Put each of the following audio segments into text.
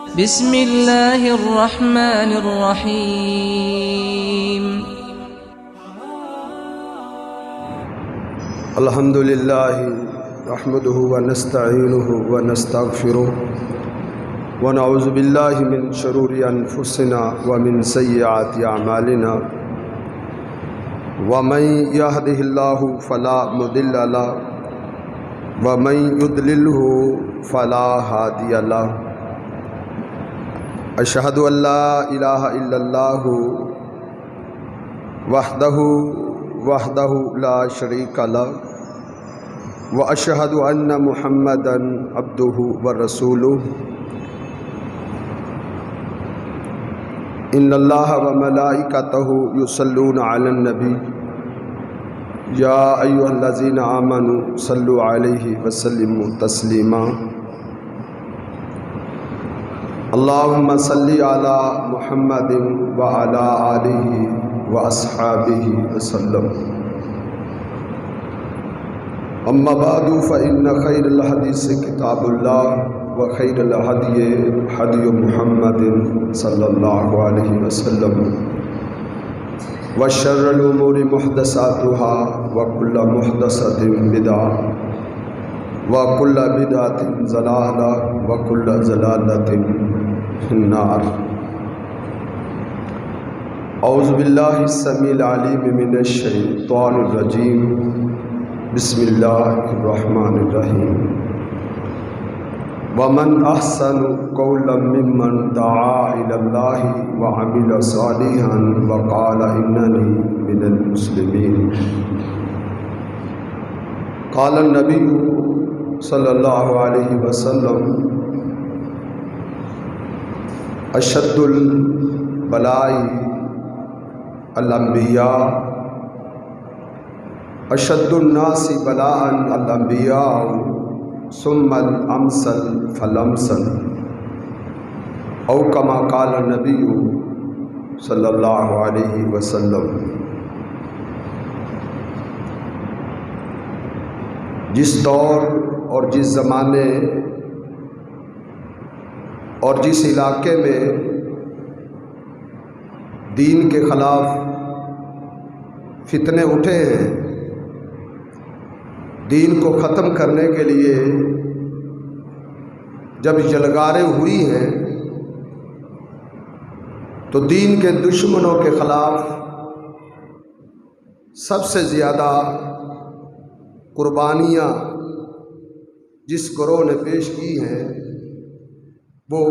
بسم اللہ الرحمن الرحیم الحمد للہ نحمده ونستعینه ونستغفره ونعوذ باللہ من شرور انفسنا ومن سیئات اعمالنا ومن يهده اللہ فلا مضل له ومن يضلله فلا هادی له اشہد ان لا الہ الا اللہ وحدہ لا شریک لہ واشہد ان محمدا عبدہ ورسولہ ان اللہ وملائکتہ یصلون علی النبی یا ایھا الذین آمنوا صلوا علیہ وسلموا تسلیما اللہم صلی علی محمد وعلی آلہ واصحابہ وسلم اما بعد فإن خیر الحدیث کتاب اللہ وخیر الہدی ہدی محمد صلی اللہ علیہ وسلم وشر الامور محدثاتها وکل محدثۃ بدعہ وکل بدعۃ ضلالہ وکل ضلالۃ فی النار اعوذ باللہ السمیع العلیم من الشیطان الرجیم بسم اللہ الرحمن الرحیم ومن احسن قولا ممن دعا الی اللہ وعمل صالحا وقال اننی من المسلمین قال النبی صلی اللہ علیہ وسلم اشد البلاء الانبیاء اشد الناس بلاء الانبیاء ثم الامثل فالامثل او کما قال النبی صلی اللہ علیہ وسلم۔ جس دور اور جس زمانے اور جس علاقے میں دین کے خلاف فتنے اٹھے ہیں، دین کو ختم کرنے کے لیے جب یلغاریں ہوئی ہیں، تو دین کے دشمنوں کے خلاف سب سے زیادہ قربانیاں جس گروہ نے پیش کی ہیں وہ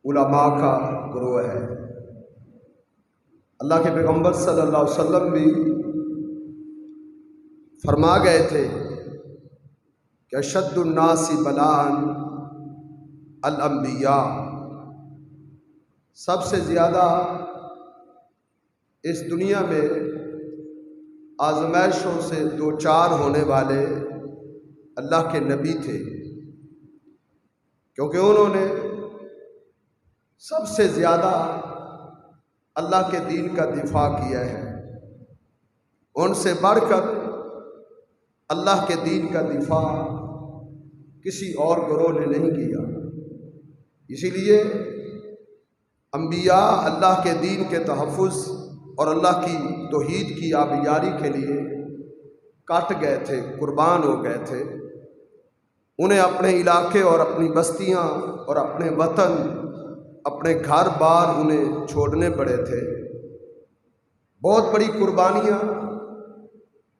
علماء کا گروہ ہے۔ اللہ کے پیغمبر صلی اللہ علیہ وسلم بھی فرما گئے تھے کہ اشد الناس بلاء الانبیاء، سب سے زیادہ اس دنیا میں آزمائشوں سے دوچار ہونے والے اللہ کے نبی تھے، کیونکہ انہوں نے سب سے زیادہ اللہ کے دین کا دفاع کیا ہے۔ ان سے بڑھ کر اللہ کے دین کا دفاع کسی اور گروہ نے نہیں کیا۔ اسی لیے انبیاء اللہ کے دین کے تحفظ اور اللہ کی توحید کی آبیاری کے لیے کٹ گئے تھے، قربان ہو گئے تھے۔ انہیں اپنے علاقے اور اپنی بستیاں اور اپنے وطن، اپنے گھر بار انہیں چھوڑنے پڑے تھے۔ بہت بڑی قربانیاں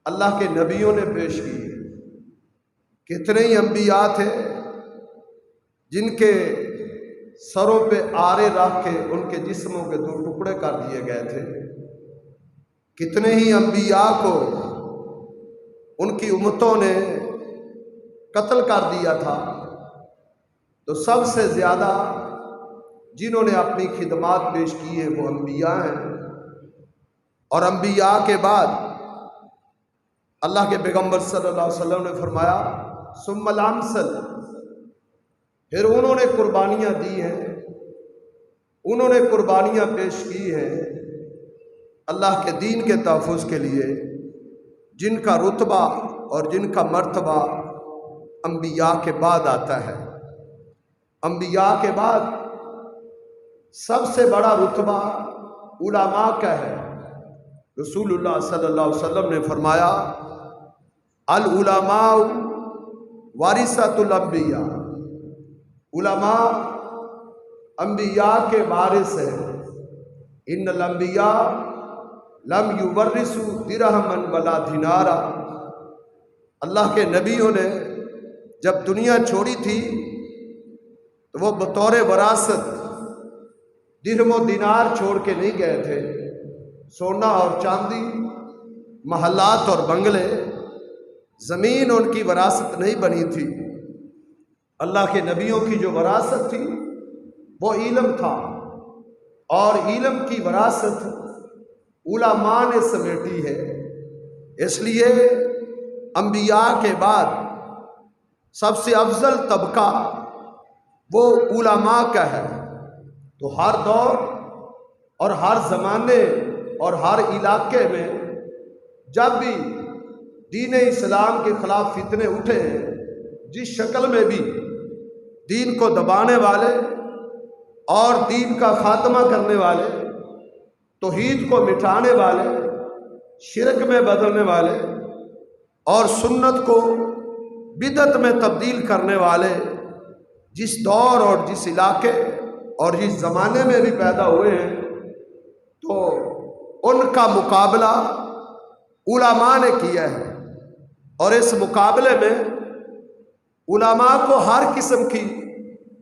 اللہ کے نبیوں نے پیش کی۔ کتنے ہی انبیاء تھے جن کے سروں پہ آرے رکھ کے ان کے جسموں کے 2 ٹکڑے کر دیے گئے تھے۔ کتنے ہی انبیاء کو ان کی امتوں نے قتل کر دیا تھا۔ تو سب سے زیادہ جنہوں نے اپنی خدمات پیش کی ہے وہ انبیاء ہیں، اور انبیاء کے بعد اللہ کے پیغمبر صلی اللہ علیہ وسلم نے فرمایا ثم الامثل، پھر انہوں نے قربانیاں دی ہیں، انہوں نے قربانیاں پیش کی ہیں اللہ کے دین کے تحفظ کے لیے، جن کا رتبہ اور جن کا مرتبہ انبیاء کے بعد آتا ہے۔ انبیاء کے بعد سب سے بڑا رتبہ علماء کا ہے۔ رسول اللہ صلی اللہ علیہ وسلم نے فرمایا العلماء وارثۃ الانبیاء، علماء انبیاء کے وارث ہیں۔ ان الانبیاء لم یورثوا درہما ولا دینارا، اللہ کے نبیوں نے جب دنیا چھوڑی تھی تو وہ بطور وراثت درہم و دینار چھوڑ کے نہیں گئے تھے، سونا اور چاندی، محلات اور بنگلے، زمین ان کی وراثت نہیں بنی تھی۔ اللہ کے نبیوں کی جو وراثت تھی وہ علم تھا، اور علم کی وراثت علماء نے سمیٹی ہے۔ اس لیے انبیاء کے بعد سب سے افضل طبقہ وہ علماء کا ہے۔ تو ہر دور اور ہر زمانے اور ہر علاقے میں جب بھی دین اسلام کے خلاف فتنے اٹھے ہیں، جس شکل میں بھی دین کو دبانے والے اور دین کا خاتمہ کرنے والے، توحید کو مٹانے والے، شرک میں بدلنے والے اور سنت کو بدعت میں تبدیل کرنے والے جس دور اور جس علاقے اور جس زمانے میں بھی پیدا ہوئے ہیں، تو ان کا مقابلہ علماء نے کیا ہے۔ اور اس مقابلے میں علماء کو ہر قسم کی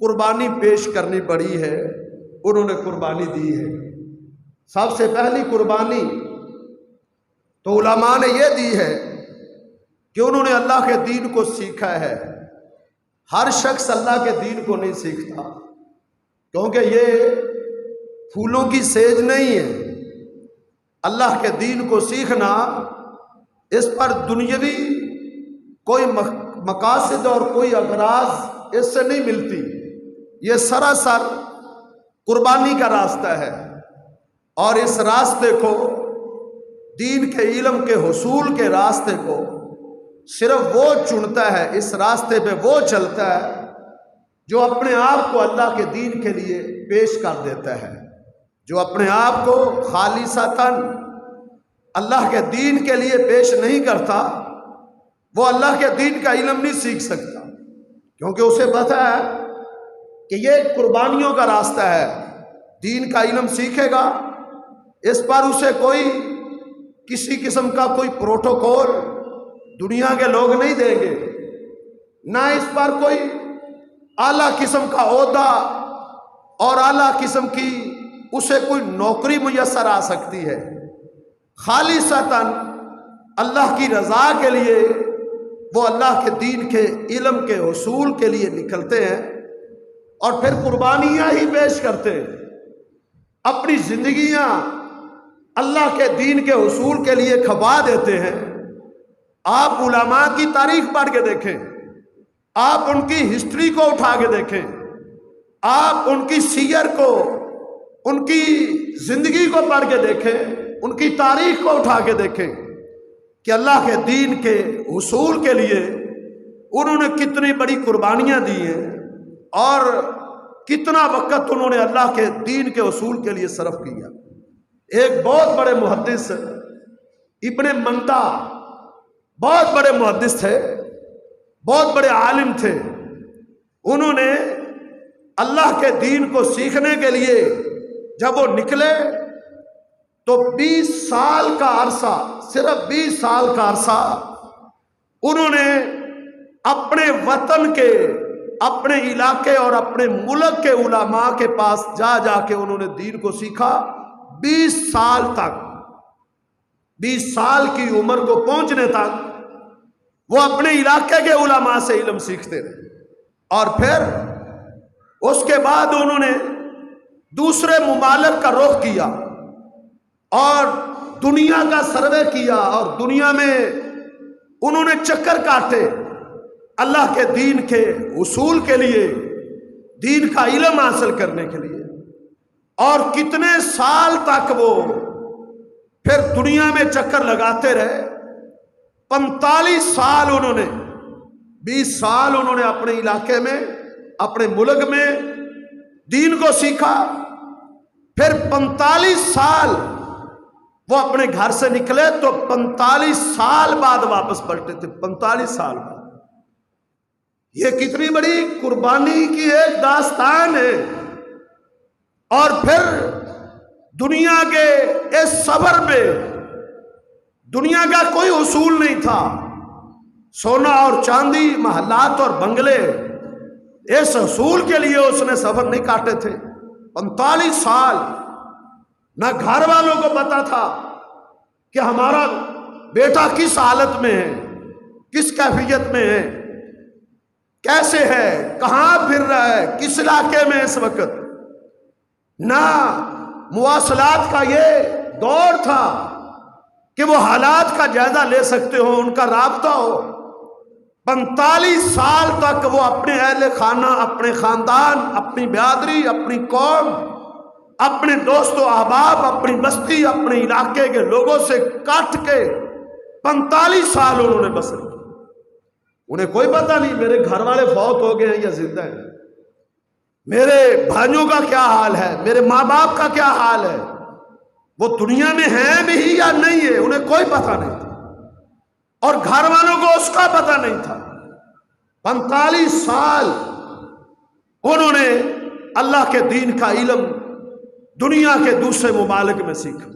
قربانی پیش کرنی پڑی ہے، انہوں نے قربانی دی ہے۔ سب سے پہلی قربانی تو علماء نے یہ دی ہے کہ انہوں نے اللہ کے دین کو سیکھا ہے۔ ہر شخص اللہ کے دین کو نہیں سیکھتا، کیونکہ یہ پھولوں کی سیج نہیں ہے۔ اللہ کے دین کو سیکھنا، اس پر دنیاوی کوئی مقاصد اور کوئی اغراض اس سے نہیں ملتی، یہ سراسر قربانی کا راستہ ہے۔ اور اس راستے کو، دین کے علم کے حصول کے راستے کو صرف وہ چنتا ہے، اس راستے پہ وہ چلتا ہے جو اپنے آپ کو اللہ کے دین کے لیے پیش کر دیتا ہے۔ جو اپنے آپ کو خالصتاً اللہ کے دین کے لیے پیش نہیں کرتا، وہ اللہ کے دین کا علم نہیں سیکھ سکتا، کیونکہ اسے پتہ ہے کہ یہ قربانیوں کا راستہ ہے۔ دین کا علم سیکھے گا، اس پر اسے کوئی کسی قسم کا کوئی پروٹوکول دنیا کے لوگ نہیں دیں گے، نہ اس پر کوئی اعلیٰ قسم کا عہدہ اور اعلیٰ قسم کی اسے کوئی نوکری میسر آ سکتی ہے۔ خالصتاً اللہ کی رضا کے لیے وہ اللہ کے دین کے علم کے حصول کے لیے نکلتے ہیں، اور پھر قربانیاں ہی پیش کرتے ہیں، اپنی زندگیاں اللہ کے دین کے حصول کے لیے کھپا دیتے ہیں۔ آپ علماء کی تاریخ پڑھ کے دیکھیں، آپ ان کی ہسٹری کو اٹھا کے دیکھیں، آپ ان کی سیر کو، ان کی زندگی کو پڑھ کے دیکھیں، ان کی تاریخ کو اٹھا کے دیکھیں کہ اللہ کے دین کے حصول کے لیے انہوں نے کتنی بڑی قربانیاں دی ہیں، اور کتنا وقت انہوں نے اللہ کے دین کے حصول کے لیے صرف کیا۔ ایک بہت بڑے محدث ابن مندا بہت بڑے محدث تھے، بہت بڑے عالم تھے۔ انہوں نے اللہ کے دین کو سیکھنے کے لیے جب وہ نکلے تو 20 سال کا عرصہ، صرف 20 سال کا عرصہ انہوں نے اپنے وطن کے، اپنے علاقے اور اپنے ملک کے علماء کے پاس جا جا کے انہوں نے دین کو سیکھا۔ 20 سال تک، 20 سال کی عمر کو پہنچنے تک وہ اپنے علاقے کے علماء سے علم سیکھتے رہے، اور پھر اس کے بعد انہوں نے دوسرے ممالک کا رخ کیا اور دنیا کا سروے کیا، اور دنیا میں انہوں نے چکر کاٹے اللہ کے دین کے اصول کے لیے، دین کا علم حاصل کرنے کے لیے۔ اور کتنے سال تک وہ پھر دنیا میں چکر لگاتے رہے۔ 45 سال انہوں نے، 20 سال انہوں نے اپنے علاقے میں اپنے ملک میں دین کو سیکھا، پھر 45 سال وہ اپنے گھر سے نکلے تو 45 سال بعد واپس پلٹے تھے، 45 سال بعد۔ یہ کتنی بڑی قربانی کی ایک داستان ہے۔ اور پھر دنیا کے اس سفر میں دنیا کا کوئی اصول نہیں تھا، سونا اور چاندی، محلات اور بنگلے، اس اصول کے لیے اس نے سفر نہیں کاٹے تھے۔ 45 سال نہ گھر والوں کو پتا تھا کہ ہمارا بیٹا کس حالت میں ہے، کس کیفیت میں ہے، کیسے ہے، کہاں پھر رہا ہے، کس علاقے میں اس وقت۔ نہ مواصلات کا یہ دور تھا کہ وہ حالات کا جائزہ لے سکتے ہو، ان کا رابطہ ہو۔ 45 سال تک وہ اپنے اہل خانہ، اپنے خاندان، اپنی برادری، اپنی قوم، اپنے دوست و احباب، اپنی بستی، اپنے علاقے کے لوگوں سے کٹ کے 45 سال انہوں نے بسر کی۔ انہیں کوئی پتہ نہیں میرے گھر والے فوت ہو گئے ہیں یا زندہ ہیں، میرے بھائیوں کا کیا حال ہے، میرے ماں باپ کا کیا حال ہے، وہ دنیا میں ہیں بھی یا نہیں ہے، انہیں کوئی پتہ نہیں تھا، اور گھر والوں کو اس کا پتہ نہیں تھا۔ 45 سال انہوں نے اللہ کے دین کا علم دنیا کے دوسرے ممالک میں سیکھا۔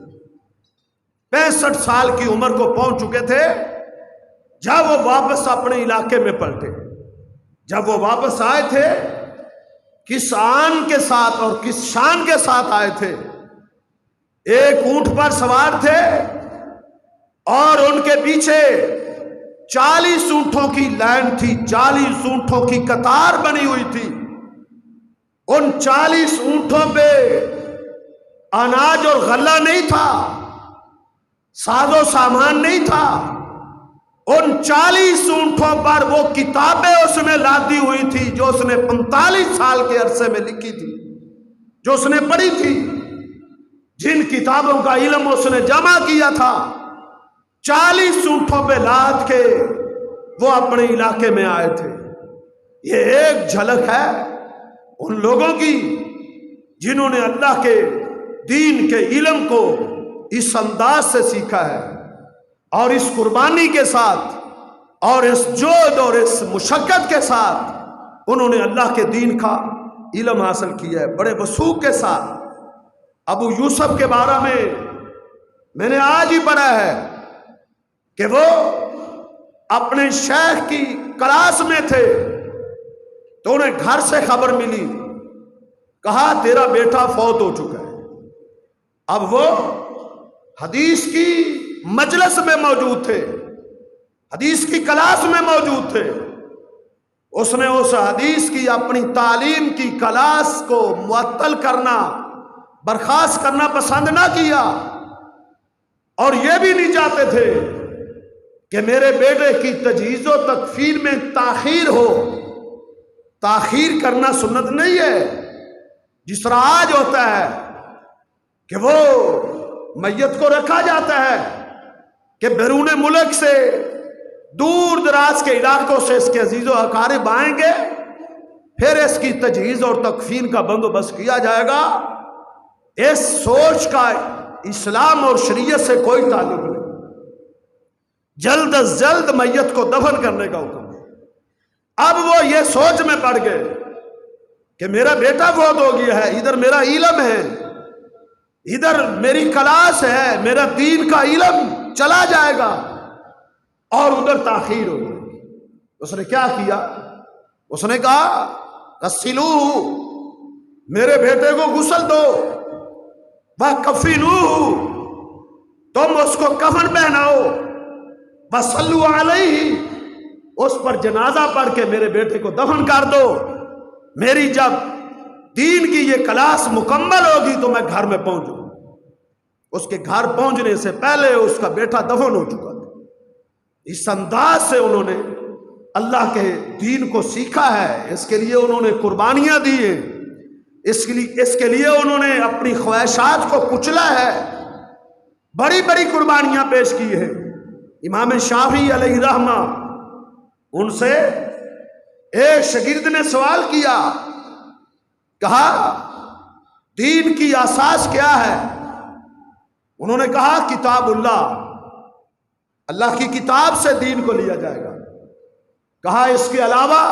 65 سال کی عمر کو پہنچ چکے تھے جب وہ واپس اپنے علاقے میں پلٹے۔ جب وہ واپس آئے تھے، کس آن کے ساتھ اور کس شان کے ساتھ آئے تھے۔ ایک اونٹ پر سوار تھے اور ان کے پیچھے 40 اونٹوں کی لائن تھی، 40 اونٹوں کی قطار بنی ہوئی تھی۔ ان 40 اونٹوں پہ اناج اور غلہ نہیں تھا، ساز و سامان نہیں تھا، ان 40 اونٹوں پر وہ کتابیں اس نے لادی ہوئی تھی جو اس نے 45 سال کے عرصے میں لکھی تھی، جو اس نے پڑھی تھی، جن کتابوں کا علم اس نے جمع کیا تھا۔ 40 اونٹوں پہ لاد کے وہ اپنے علاقے میں آئے تھے۔ یہ ایک جھلک ہے ان لوگوں کی جنہوں نے اللہ کے دین کے علم کو اس انداز سے سیکھا ہے، اور اس قربانی کے ساتھ اور اس جود اور اس مشقت کے ساتھ انہوں نے اللہ کے دین کا علم حاصل کیا ہے، بڑے وثوق کے ساتھ۔ ابو یوسف کے بارے میں نے آج ہی پڑھا ہے کہ وہ اپنے شیخ کی کلاس میں تھے تو انہیں گھر سے خبر ملی، کہا تیرا بیٹا فوت ہو چکا ہے۔ اب وہ حدیث کی مجلس میں موجود تھے، حدیث کی کلاس میں موجود تھے۔ اس نے اس حدیث کی اپنی تعلیم کی کلاس کو معطل کرنا، برخاست کرنا پسند نہ کیا، اور یہ بھی نہیں چاہتے تھے کہ میرے بیٹے کی تجہیز و تکفین میں تاخیر ہو۔ تاخیر کرنا سنت نہیں ہے، جس طرح آج ہوتا ہے کہ وہ میت کو رکھا جاتا ہے کہ بیرون ملک سے، دور دراز کے علاقوں سے اس کے عزیز و اقارب آئیں گے، پھر اس کی تجہیز اور تکفین کا بندوبست کیا جائے گا۔ اس سوچ کا اسلام اور شریعت سے کوئی تعلق نہیں۔ جلد از جلد میت کو دفن کرنے کا حکم ہے۔ اب وہ یہ سوچ میں پڑ گئے کہ میرا بیٹا فوت ہو گیا ہے، ادھر میرا علم ہے، ادھر میری کلاس ہے، میرا دین کا علم چلا جائے گا، اور ادھر تاخیر ہو گئی۔ اس نے کیا کیا؟ اس نے کہا غسلوہ، میرے بیٹے کو غسل دو، وَكَفِّنُوهُ، تم اس کو کفن پہناؤ، وَصَلُّوا عَلَيْهِ، اس پر جنازہ پڑھ کے میرے بیٹے کو دفن کر دو۔ میری جب دین کی یہ کلاس مکمل ہوگی تو میں گھر میں پہنچوں۔ اس کے گھر پہنچنے سے پہلے اس کا بیٹا دفن ہو چکا تھا۔ اس انداز سے انہوں نے اللہ کے دین کو سیکھا ہے، اس کے لیے انہوں نے قربانیاں دی ہیں، اس کے لیے انہوں نے اپنی خواہشات کو کچلا ہے، بڑی بڑی قربانیاں پیش کی ہیں۔ امام شافعی علیہ رحمہ ان سے ایک شاگرد نے سوال کیا، کہا دین کی اساس کیا ہے؟ انہوں نے کہا کتاب اللہ، اللہ کی کتاب سے دین کو لیا جائے گا۔ کہا اس کے علاوہ؟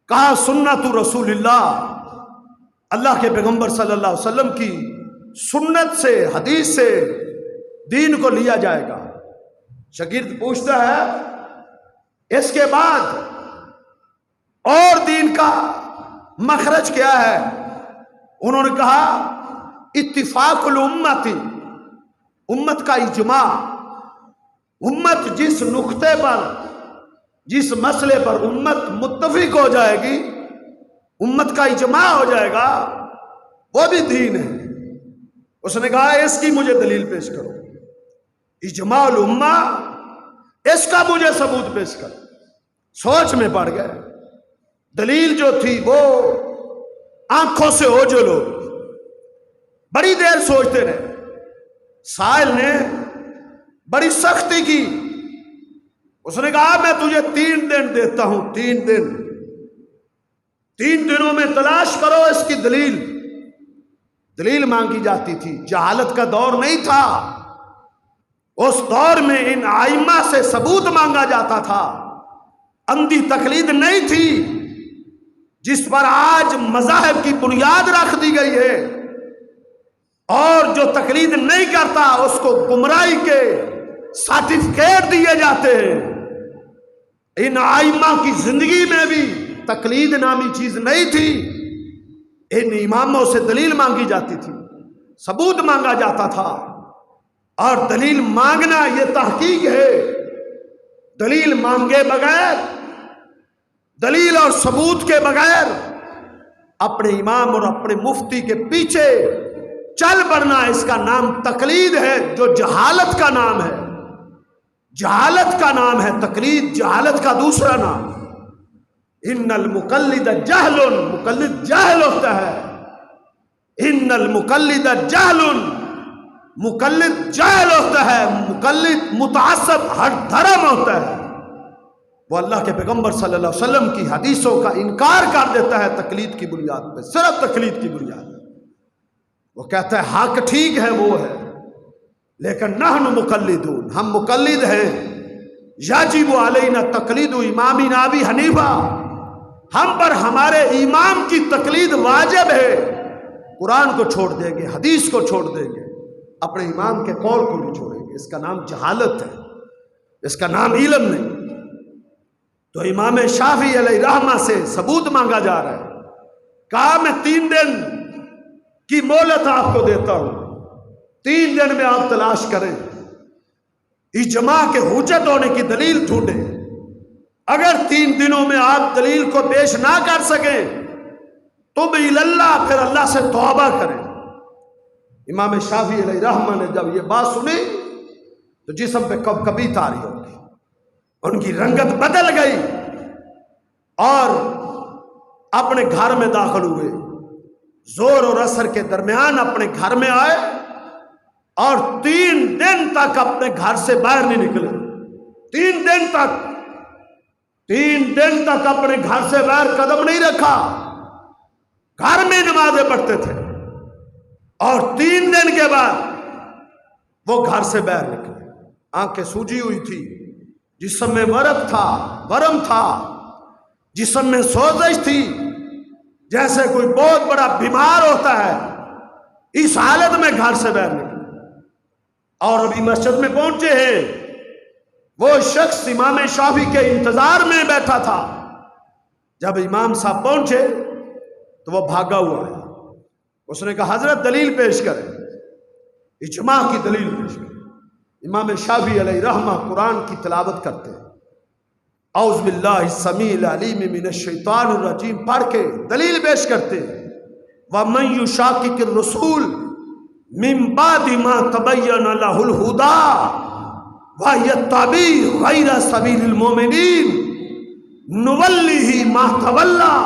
کہا سنت رسول اللہ، اللہ کے پیغمبر صلی اللہ علیہ وسلم کی سنت سے، حدیث سے دین کو لیا جائے گا۔ شاگرد پوچھتا ہے اس کے بعد اور دین کا مخرج کیا ہے؟ انہوں نے کہا اتفاق الامتی، امت کا اجماع، امت جس نقطے پر، جس مسئلے پر امت متفق ہو جائے گی، امت کا اجماع ہو جائے گا، وہ بھی دین ہے۔ اس نے کہا اس کی مجھے دلیل پیش کرو، اجماع الامہ، اس کا مجھے ثبوت پیش کرو۔ سوچ میں پڑ گئے، دلیل جو تھی وہ آنکھوں سے اوجھل ہو گئی۔ بڑی دیر سوچتے رہے۔ سائل نے بڑی سختی کی، اس نے کہا میں تجھے 3 دن دیتا ہوں، 3 دن، 3 دنوں میں تلاش کرو اس کی دلیل۔ دلیل مانگی جاتی تھی، جہالت کا دور نہیں تھا، اس دور میں ان ائمہ سے ثبوت مانگا جاتا تھا، اندھی تقلید نہیں تھی جس پر آج مذاہب کی بنیاد رکھ دی گئی ہے، اور جو تقلید نہیں کرتا اس کو گمراہی کے سرٹیفکیٹ دیے جاتے ہیں۔ ان ائمہ کی زندگی میں بھی تقلید نامی چیز نہیں تھی، ان اماموں سے دلیل مانگی جاتی تھی، ثبوت مانگا جاتا تھا، اور دلیل مانگنا یہ تحقیق ہے۔ دلیل مانگے بغیر، دلیل اور ثبوت کے بغیر اپنے امام اور اپنے مفتی کے پیچھے چل پڑنا، اس کا نام تقلید ہے، جو جہالت کا نام ہے، جہالت کا نام ہے تقلید، جہالت کا دوسرا نام۔ ان المقلد جہل، مقلد جاہل ہوتا ہے، ان المقلد جہل، مقلد جاہل ہوتا ہے، مقلد متعصب ہر دھرم ہوتا ہے۔ وہ اللہ کے پیغمبر صلی اللہ علیہ وسلم کی حدیثوں کا انکار کر دیتا ہے تقلید کی بنیاد پہ، صرف تقلید کی بنیاد پہ۔ وہ کہتا ہے حق ٹھیک ہے، وہ ہے، لیکن نحن مقلدون، ہم مقلد ہیں۔ یجب علینا تقلید امامنا ابی حنیفہ، ہم پر ہمارے امام کی تقلید واجب ہے۔ قرآن کو چھوڑ دیں گے، حدیث کو چھوڑ دیں گے، اپنے امام کے قول کو نہیں چھوڑیں گے، اس کا نام جہالت ہے، اس کا نام علم نہیں۔ تو امام شافعی علیہ رحمہ سے ثبوت مانگا جا رہا ہے۔ کہا میں 3 دن کی مہلت آپ کو دیتا ہوں، 3 دن میں آپ تلاش کریں، اجماع کے حجت ہونے کی دلیل ڈھونڈیں۔ اگر 3 دنوں میں آپ دلیل کو پیش نہ کر سکیں تو اللہ، پھر اللہ سے توبہ کریں۔ امام شافعی علیہ رحمہ نے جب یہ بات سنی تو جسم پہ کب کبھی طاری ہو گئی، ان کی رنگت بدل گئی، اور اپنے گھر میں داخل ہوئے۔ زور اور عصر کے درمیان اپنے گھر میں آئے، اور 3 دن تک اپنے گھر سے باہر نہیں نکلے۔ 3 دن تک اپنے گھر سے باہر قدم نہیں رکھا، گھر میں نمازیں پڑھتے تھے، اور 3 دن کے بعد وہ گھر سے باہر نکلے۔ آنکھیں سوجی ہوئی تھی، جسم میں ورم تھا، جسم میں سوزش تھی، جیسے کوئی بہت بڑا بیمار ہوتا ہے، اس حالت میں گھر سے باہر نکلے۔ اور ابھی مسجد میں پہنچے ہیں، وہ شخص امام شافعی کے انتظار میں بیٹھا تھا۔ جب امام صاحب پہنچے تو وہ بھاگا ہوا ہے۔ اس نے کہا حضرت دلیل پیش کریں، اجماع کی دلیل پیش کریں۔ امام شافعی علیہ رحمہ قرآن کی تلاوت کرتے ہیں، اعوذ باللہ السمیع العلیم من الشیطان الرجیم پڑھ کے دلیل پیش کرتے ہیں۔ وَمَن يُشَاقِقِ الرَّسُولَ مِن بَعْدِ مَا تَبَيَّنَ لَهُ الْهُدَىٰ وَيَتَّبِعْ غَيْرَ سَبِيلِ الْمُؤْمِنِينَ نُوَلِّهِ مَا تَوَلَّىٰ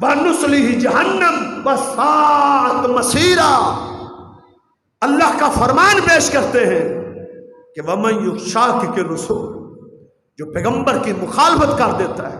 وَنُصْلِهِ جَهَنَّمَ وَسَاءَتْ مَصِيرًا۔ اللہ کا فرمان پیش کرتے ہیں کہ وَمَن يُشَاقِقِ الرَّسُولَ، جو پیغمبر کی مخالفت کر دیتا ہے،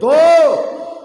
2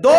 2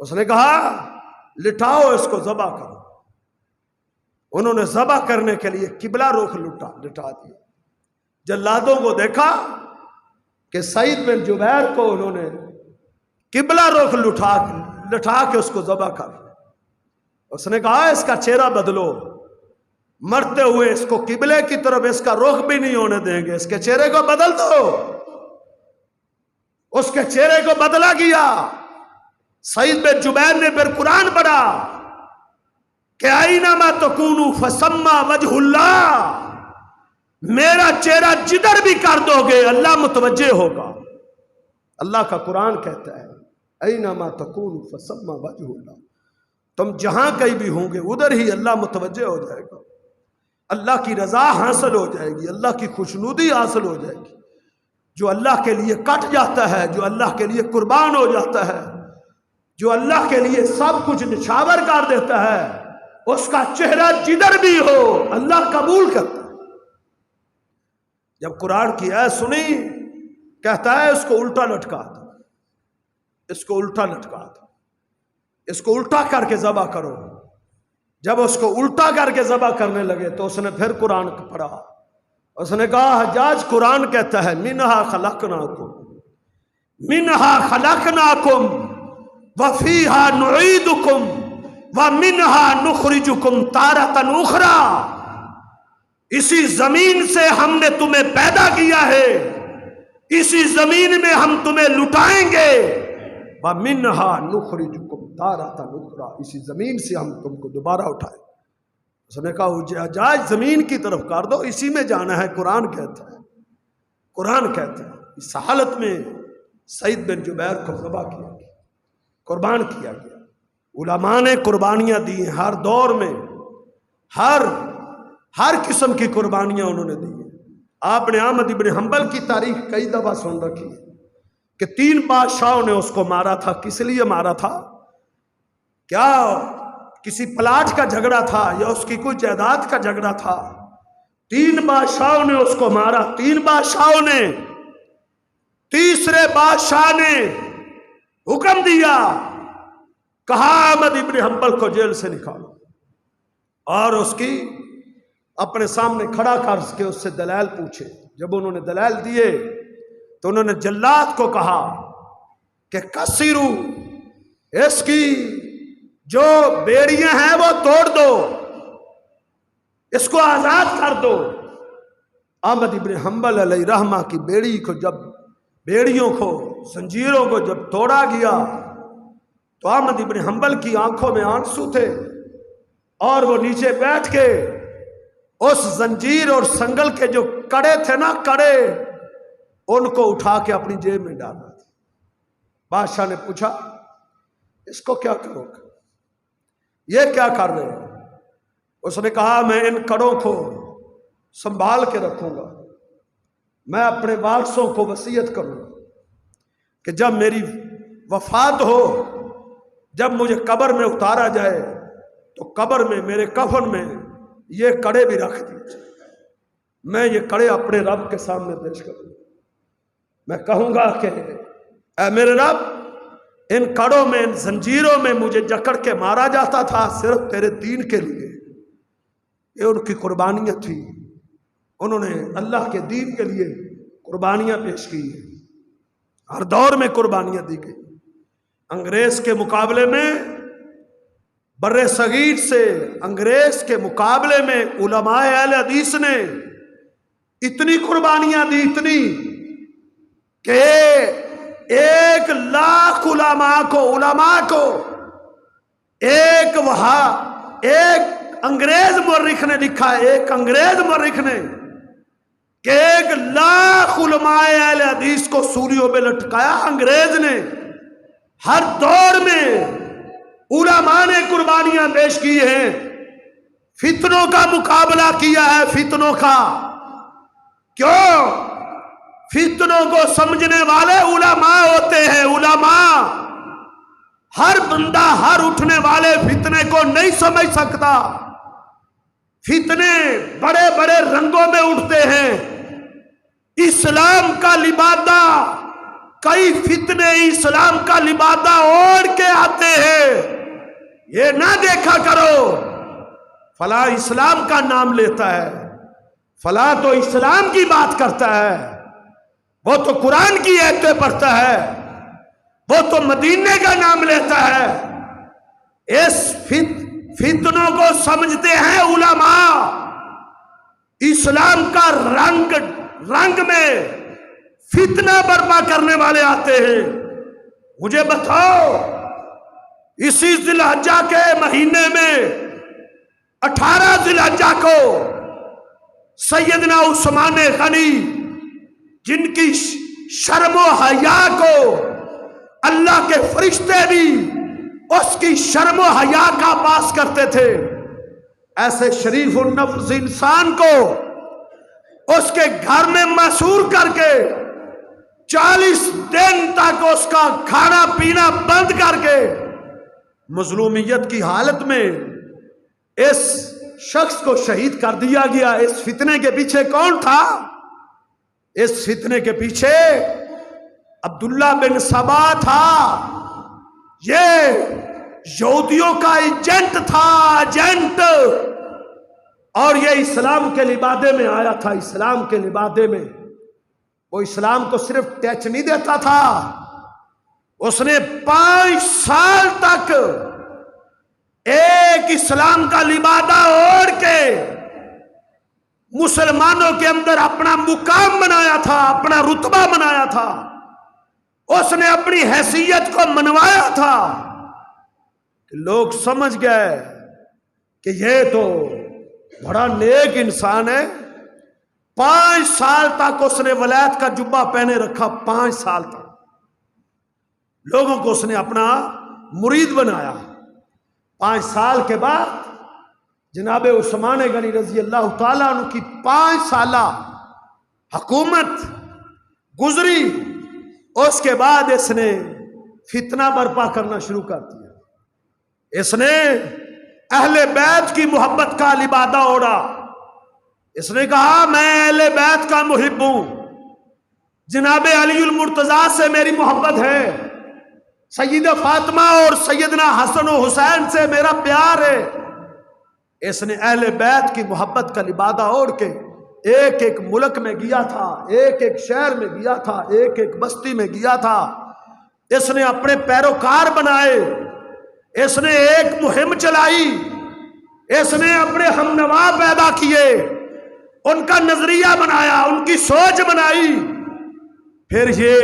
اس نے کہا لٹاؤ اس کو، ذبح کرو۔ انہوں نے ذبح کرنے کے لیے قبلہ رخ لٹا دیا۔ جلادوں کو دیکھا کہ سعید بن جبیر کو انہوں نے قبلہ رخ لٹا کے اس کو ذبح کر دیا۔ اس نے کہا اس کا چہرہ بدلو، مرتے ہوئے اس کو قبلے کی طرف اس کا رخ بھی نہیں ہونے دیں گے، اس کے چہرے کو بدل دو۔ اس کے چہرے کو بدلا گیا۔ سعید بن جبیر نے پھر قرآن پڑھا کہ اینما تکونوا فثم وجہ اللہ، میرا چہرہ جدھر بھی کر دو گے اللہ متوجہ ہوگا۔ اللہ کا قرآن کہتا ہے اینما تکونوا فثم وجہ اللہ، تم جہاں کہیں بھی ہوں گے ادھر ہی اللہ متوجہ ہو جائے گا، اللہ کی رضا حاصل ہو جائے گی، اللہ کی خوشنودی حاصل ہو جائے گی۔ جو اللہ کے لیے کٹ جاتا ہے، جو اللہ کے لیے قربان ہو جاتا ہے، جو اللہ کے لیے سب کچھ نچھاور کر دیتا ہے، اس کا چہرہ جدھر بھی ہو اللہ قبول کرتا ہے۔ جب قرآن کی آیت سنی، کہتا ہے اس کو الٹا لٹکا دو، اس کو الٹا لٹکا دو، اس کو الٹا کر کے ذبح کرو۔ جب اس کو الٹا کر کے ذبح کرنے لگے تو اس نے پھر قرآن پڑھا۔ اس نے کہا حجاج قرآن کہتا ہے منہا خلقناکم منہا خلقناکم وفیہا نعیدکم ومنہا نخرجکم تارۃ اخری، اسی زمین سے ہم نے تمہیں پیدا کیا ہے، اسی زمین میں ہم تمہیں لٹائیں گے، ومنہا نخرجکم تارۃ اخری، اسی زمین سے ہم تم کو دوبارہ اٹھائیں۔ اس نے کہا حجاج زمین کی طرف کر دو، اسی میں جانا ہے۔ قرآن کہتا ہے، قرآن کہتا ہے اس حالت میں سعید بن جبیر کو ذبح کیا گیا، قربان کیا گیا۔ علماء نے قربانیاں دی ہیں، ہر دور میں ہر قسم کی قربانیاں انہوں نے دی ہیں۔ آپ نے احمد ابن حنبل کی تاریخ کئی دفعہ سن رکھی ہے کہ 3 بادشاہوں نے اس کو مارا تھا۔ کس لیے مارا تھا؟ کیا کسی پلاٹ کا جھگڑا تھا یا اس کی کوئی جائیداد کا جھگڑا تھا؟ 3 بادشاہوں نے اس کو مارا۔ 3 بادشاہوں نے، تیسرے بادشاہ نے حکم دیا، کہا احمد ابن حنبل کو جیل سے نکالو، اور اس کی اپنے سامنے کھڑا کر کے اس سے دلائل پوچھے۔ جب انہوں نے دلائل دیے تو انہوں نے جلاد کو کہا کہ کسرو، اس کی جو بیڑیاں ہیں وہ توڑ دو، اس کو آزاد کر دو۔ احمد ابن حنبل علیہ رحمہ کی بیڑی کو، جب بیڑیوں کو، زنجیروں کو جب توڑا گیا تو احمد ابن حنبل کی آنکھوں میں آنسو تھے، اور وہ نیچے بیٹھ کے اس زنجیر اور سنگل کے جو کڑے تھے نا، کڑے، ان کو اٹھا کے اپنی جیب میں ڈالا تھا۔ بادشاہ نے پوچھا اس کو کیا کرو گے، یہ کیا کر رہے ہیں؟ اس نے کہا میں ان کڑوں کو سنبھال کے رکھوں گا، میں اپنے وارثوں کو وصیت کروں گا کہ جب میری وفات ہو، جب مجھے قبر میں اتارا جائے تو قبر میں میرے کفن میں یہ کڑے بھی رکھ دیجیے، میں یہ کڑے اپنے رب کے سامنے پیش کروں گا۔ میں کہوں گا کہ اے میرے رب، ان کڑوں میں، ان زنجیروں میں مجھے جکڑ کے مارا جاتا تھا صرف تیرے دین کے لیے۔ یہ ان کی قربانیاں تھی، انہوں نے اللہ کے دین کے لیے قربانیاں پیش کی ہیں۔ ہر دور میں قربانیاں دی گئی۔ انگریز کے مقابلے میں، بر صغیر سے انگریز کے مقابلے میں علماء اہل حدیث نے اتنی قربانیاں دی، اتنی کہ 1,00,000 علماء کو ایک انگریز مورخ نے لکھا ہے، ایک انگریز مورخ نے، کہ 1,00,000 علماء اہل حدیث کو سولیوں پہ لٹکایا انگریز نے۔ ہر دور میں علماء نے قربانیاں پیش کی ہیں، فتنوں کا مقابلہ کیا ہے، فتنوں کا۔ کیوں؟ فتنوں کو سمجھنے والے علماء ہوتے ہیں۔ علماء، ہر بندہ، ہر اٹھنے والے فتنے کو نہیں سمجھ سکتا۔ فتنے بڑے بڑے رنگوں میں اٹھتے ہیں۔ اسلام کا لبادہ کئی فتنے اسلام کا لبادہ اوڑھ کے آتے ہیں، یہ نہ دیکھا کرو فلاں اسلام کا نام لیتا ہے، فلاں تو اسلام کی بات کرتا ہے، وہ تو قرآن کی آیتیں پڑھتا ہے، وہ تو مدینے کا نام لیتا ہے۔ اس فتنوں کو سمجھتے ہیں علماء، اسلام کا رنگ میں فتنہ برپا کرنے والے آتے ہیں۔ مجھے بتاؤ، اسی ذی الحجہ کے مہینے میں 18 ذی الحجہ کو سیدنا عثمان غنی، جن کی شرم و حیا کو اللہ کے فرشتے بھی اس کی شرم و حیا کا پاس کرتے تھے، ایسے شریف النفس انسان کو اس کے گھر میں مسحور کر کے 40 دن تک اس کا کھانا پینا بند کر کے مظلومیت کی حالت میں اس شخص کو شہید کر دیا گیا۔ اس فتنے کے پیچھے کون تھا؟ اس فتنے کے پیچھے عبداللہ بن سبا تھا۔ یہ یہودیوں کا ایجنٹ تھا، ایجنٹ، اور یہ اسلام کے لبادے میں آیا تھا۔ اسلام کے لبادے میں وہ اسلام کو صرف ٹچ نہیں دیتا تھا، اس نے 5 سال تک ایک اسلام کا لبادہ اوڑھ کے مسلمانوں کے اندر اپنا مقام بنایا تھا، اپنا رتبہ بنایا تھا، اس نے اپنی حیثیت کو منوایا تھا کہ لوگ سمجھ گئے کہ یہ تو بڑا نیک انسان ہے۔ 5 سال تک اس نے ولایت کا جبہ پہنے رکھا، 5 سال تک لوگوں کو اس نے اپنا مرید بنایا۔ 5 سال کے بعد جناب عثمان غنی رضی اللہ تعالیٰ عنہ کی 5 سالہ حکومت گزری، اس کے بعد اس نے فتنہ برپا کرنا شروع کر دیا۔ اس نے اہل بیت کی محبت کا لبادہ اوڑھا۔ اس نے کہا میں اہل بیت کا محب ہوں، جناب علی المرتضیٰ سے میری محبت ہے، سیدہ فاطمہ اور سیدنا حسن و حسین سے میرا پیار ہے۔ اس نے اہل بیت کی محبت کا لبادہ اوڑھ کے ایک ایک ملک میں گیا تھا، ایک ایک شہر میں گیا تھا، ایک ایک بستی میں گیا تھا۔ اس نے اپنے پیروکار بنائے، اس نے ایک مہم چلائی، اس نے اپنے ہم نوا پیدا کیے، ان کا نظریہ بنایا، ان کی سوچ بنائی۔ پھر یہ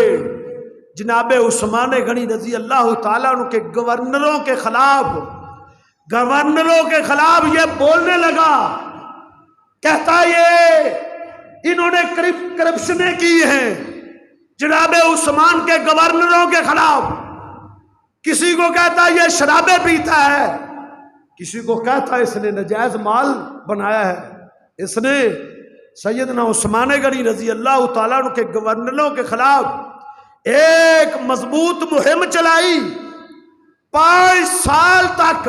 جناب عثمان غنی رضی اللہ تعالیٰ عنہ کے گورنروں کے خلاف یہ بولنے لگا، کہتا یہ انہوں نے کرپشنیں کی ہیں جناب عثمان کے گورنروں کے خلاف۔ کسی کو کہتا یہ شرابیں پیتا ہے، کسی کو کہتا اس نے ناجائز مال بنایا ہے۔ اس نے سیدنا عثمان غنی رضی اللہ تعالیٰ عنہ کے گورنروں کے خلاف ایک مضبوط مہم چلائی۔ 5 سال تک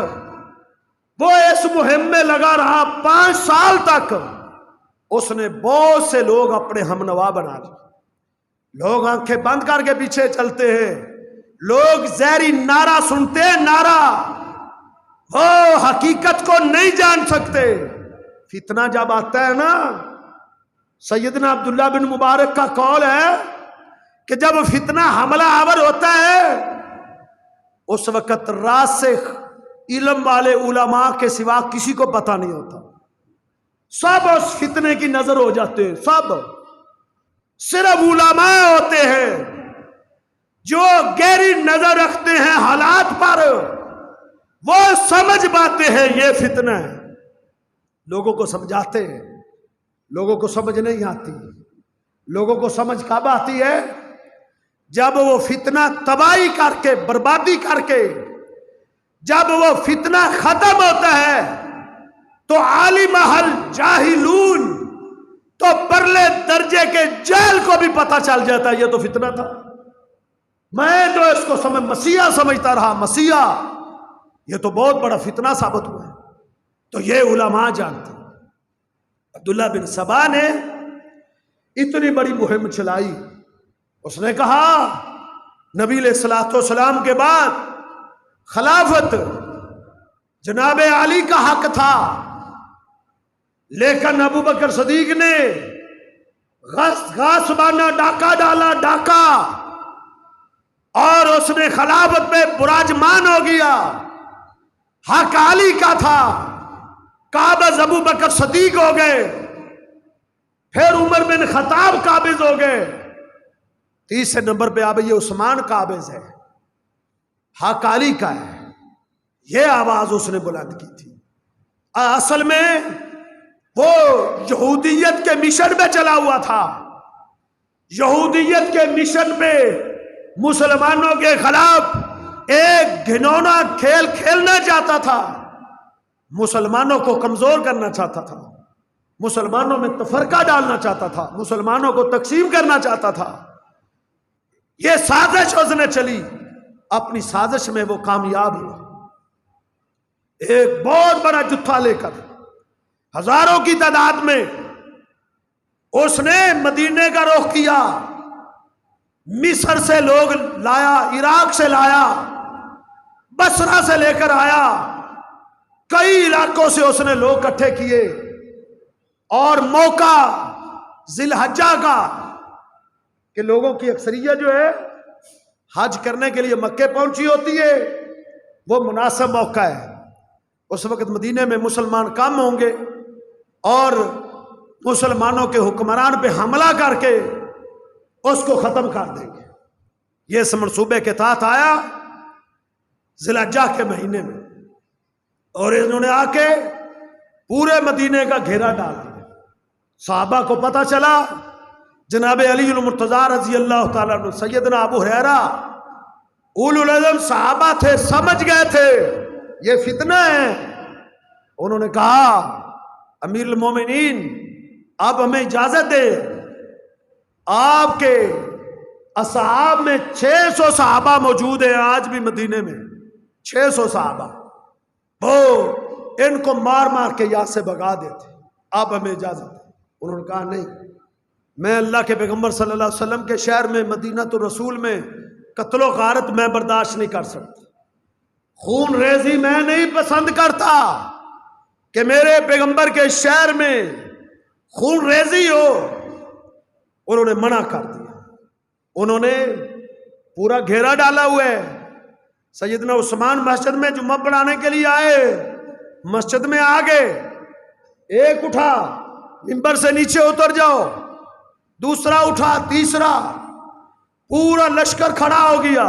وہ اس مہم میں لگا رہا، 5 سال تک اس نے بہت سے لوگ اپنے ہم نوا بنا لیے۔ لوگ آنکھیں بند کر کے پیچھے چلتے ہیں، لوگ زہری نعرہ سنتے ہیں، نعرہ، وہ حقیقت کو نہیں جان سکتے۔ فتنہ جب آتا ہے نا، سیدنا عبداللہ بن مبارک کا قول ہے کہ جب فتنہ حملہ آور ہوتا ہے اس وقت راسخ علم والے علماء کے سوا کسی کو پتہ نہیں ہوتا، سب اس فتنے کی نظر ہو جاتے ہیں، سب صرف علماء ہوتے ہیں جو گہری نظر رکھتے ہیں حالات پر، وہ سمجھ پاتے ہیں یہ فتنہ ہے۔ لوگوں کو سمجھاتے ہیں، لوگوں کو سمجھ نہیں آتی۔ لوگوں کو سمجھ کب آتی ہے؟ جب وہ فتنہ تباہی کر کے، بربادی کر کے، جب وہ فتنہ ختم ہوتا ہے تو عالم اہل جاہلون، تو پرلے درجے کے جاہل کو بھی پتہ چل جاتا ہے یہ تو فتنہ تھا۔ میں تو اس کو مسیحا سمجھتا رہا، مسیحا، یہ تو بہت بڑا فتنہ ثابت ہوا ہے۔ تو یہ علماء جانتے ہیں۔ عبداللہ بن سبا نے اتنی بڑی مہم چلائی، اس نے کہا نبی علیہ الصلوۃ والسلام کے بعد خلافت جناب علی کا حق تھا، لیکن ابو بکر صدیق نے غاصبانہ ڈاکہ ڈالا، ڈاکہ، اور اس نے خلافت پہ براجمان ہو گیا۔ حق علی کا تھا، قابض ابو بکر صدیق ہو گئے، پھر عمر بن خطاب قابض ہو گئے، تیسرے نمبر پہ اب یہ عثمان قابض ہے۔ حق علی کا ہے، یہ آواز اس نے بلند کی تھی۔ اصل میں وہ یہودیت کے مشن پہ چلا ہوا تھا، یہودیت کے مشن پہ مسلمانوں کے خلاف ایک گھنونا کھیل کھیلنا چاہتا تھا، مسلمانوں کو کمزور کرنا چاہتا تھا، مسلمانوں میں تفرقہ ڈالنا چاہتا تھا، مسلمانوں کو تقسیم کرنا چاہتا تھا۔ یہ سازش اس نے چلی، اپنی سازش میں وہ کامیاب ہوا۔ ایک بہت بڑا جتھا لے کر ہزاروں کی تعداد میں اس نے مدینے کا رخ کیا، مصر سے لوگ لایا، عراق سے لایا، بصرہ سے لے کر آیا، کئی علاقوں سے اس نے لوگ اکٹھے کیے، اور موقع ذی الحجہ کا کہ لوگوں کی اکثریت جو ہے حج کرنے کے لیے مکے پہنچی ہوتی ہے، وہ مناسب موقع ہے۔ اس وقت مدینے میں مسلمان کم ہوں گے اور مسلمانوں کے حکمران پہ حملہ کر کے اس کو ختم کر دیں گے۔ یہ اس منصوبے کے تحت آیا ذی الحجہ کے مہینے میں، اور انہوں نے آ کے پورے مدینے کا گھیرا ڈال دیا۔ صحابہ کو پتہ چلا، جناب علی المرتضیٰ رضی اللہ تعالیٰ عنہ، سیدنا ابو ہریرہ، اولو العزم صحابہ تھے، سمجھ گئے تھے یہ فتنہ ہے۔ انہوں نے کہا امیر المومنین اب ہمیں اجازت دے، آپ کے اصحاب میں 600 صحابہ موجود ہیں آج بھی مدینے میں، 600 صحابہ، وہ ان کو مار مار کے یہاں سے بھگا دیتے، اب ہمیں اجازت دے۔ انہوں نے کہا نہیں، میں اللہ کے پیغمبر صلی اللہ علیہ وسلم کے شہر میں مدینہ الرسول میں قتل و غارت میں برداشت نہیں کر سکتا، خون ریزی میں نہیں پسند کرتا کہ میرے پیغمبر کے شہر میں خون ریزی ہو۔ انہوں نے منع کر دیا، انہوں نے پورا گھیرا ڈالا ہوا ہے۔ سیدنا عثمان مسجد میں جمعہ پڑھانے کے لیے آئے، مسجد میں آ گئے، ایک اٹھا منبر سے نیچے اتر جاؤ، دوسرا اٹھا، تیسرا، پورا لشکر کھڑا ہو گیا،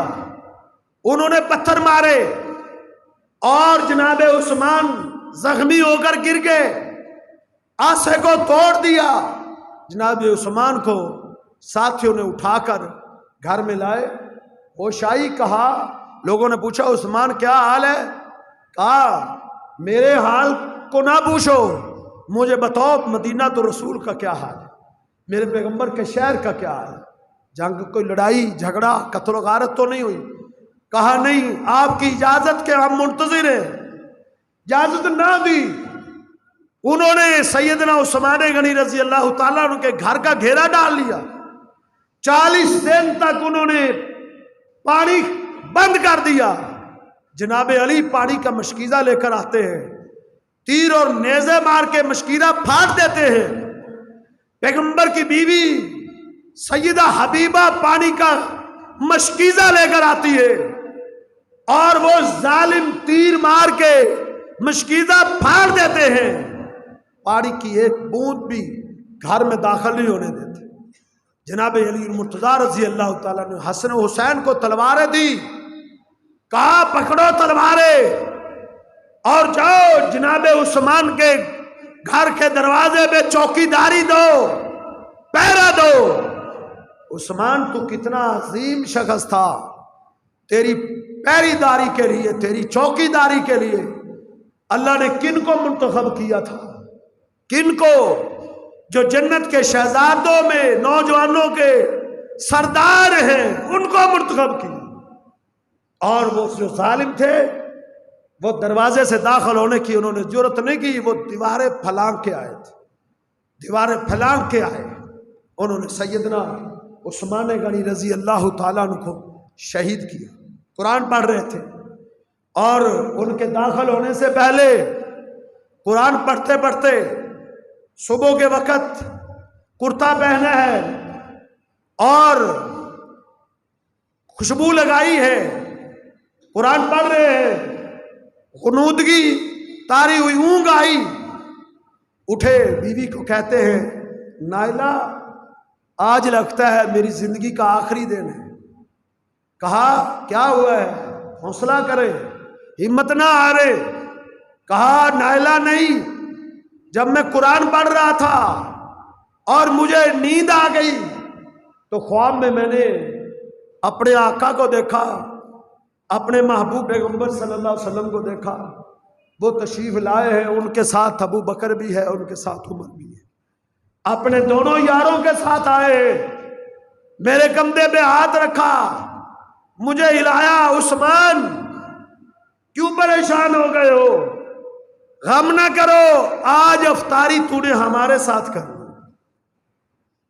انہوں نے پتھر مارے اور جناب عثمان زخمی ہو کر گر گئے، آسے کو توڑ دیا۔ جناب عثمان کو ساتھیوں نے اٹھا کر گھر میں لائے، ہوش آئی، کہا، لوگوں نے پوچھا عثمان کیا حال ہے؟ کہا میرے حال کو نہ پوچھو، مجھے بتاؤ مدینہ تو رسول کا کیا حال ہے، میرے پیغمبر کے شہر کا کیا حال ہے، جنگ کوئی لڑائی جھگڑا قتل و غارت تو نہیں ہوئی؟ کہا نہیں، آپ کی اجازت کے ہم منتظر ہیں۔ اجازت نہ دی، انہوں نے سیدنا عثمان غنی رضی اللہ تعالیٰ عنہ کے گھر کا گھیرا ڈال لیا، 40 دن تک انہوں نے پانی بند کر دیا۔ جناب علی پانی کا مشکیزہ لے کر آتے ہیں، تیر اور نیزے مار کے مشکیزہ پھاڑ دیتے ہیں۔ پیغمبر کی بیوی سیدہ حبیبہ پانی کا مشکیزہ لے کر آتی ہے، اور وہ ظالم تیر مار کے مشکیزہ پھاڑ دیتے ہیں، پانی کی ایک بوند بھی گھر میں داخل نہیں ہونے دیتے۔ جناب علی المرتضیٰ رضی اللہ تعالیٰ نے حسن و حسین کو تلواریں دی، کہا پکڑو تلواریں اور جاؤ جناب عثمان کے گھر کے دروازے پہ چوکی داری دو، پہرا دو۔ عثمان تو کتنا عظیم شخص تھا، تیری پہری داری کے لیے، تیری چوکی داری کے لیے اللہ نے کن کو منتخب کیا تھا؟ کن کو؟ جو جنت کے شہزادوں میں نوجوانوں کے سردار ہیں، ان کو منتخب کیا۔ اور وہ جو ظالم تھے وہ دروازے سے داخل ہونے کی انہوں نے جرت نہیں کی، وہ دیواریں پھلانگ کے آئے تھے، دیواریں پھلانگ کے آئے۔ انہوں نے سیدنا عثمان غنی رضی اللہ تعالیٰ عنہ کو شہید کیا۔ قرآن پڑھ رہے تھے اور ان کے داخل ہونے سے پہلے قرآن پڑھتے پڑھتے صبح کے وقت کرتا پہنا ہے اور خوشبو لگائی ہے، قرآن پڑھ رہے ہیں، غنودگی تاری ہوئی، اونگ آئی، اٹھے، بیوی کو کہتے ہیں نائلہ آج لگتا ہے میری زندگی کا آخری دن ہے۔ کہا کیا ہوا ہے؟ حوصلہ کرے، ہمت نہ ہارے۔ کہا نائلہ نہیں، جب میں قرآن پڑھ رہا تھا اور مجھے نیند آ گئی تو خواب میں نے اپنے آقا کو دیکھا، اپنے محبوب پیغمبر صلی اللہ علیہ وسلم کو دیکھا، وہ تشریف لائے ہیں، ان کے ساتھ ابو بکر بھی ہے، ان کے ساتھ عمر بھی ہے، اپنے دونوں یاروں کے ساتھ آئے، میرے کندھے پہ ہاتھ رکھا، مجھے ہلایا، عثمان کیوں پریشان ہو گئے ہو؟ غم نہ کرو، آج افطاری تو نے ہمارے ساتھ کر۔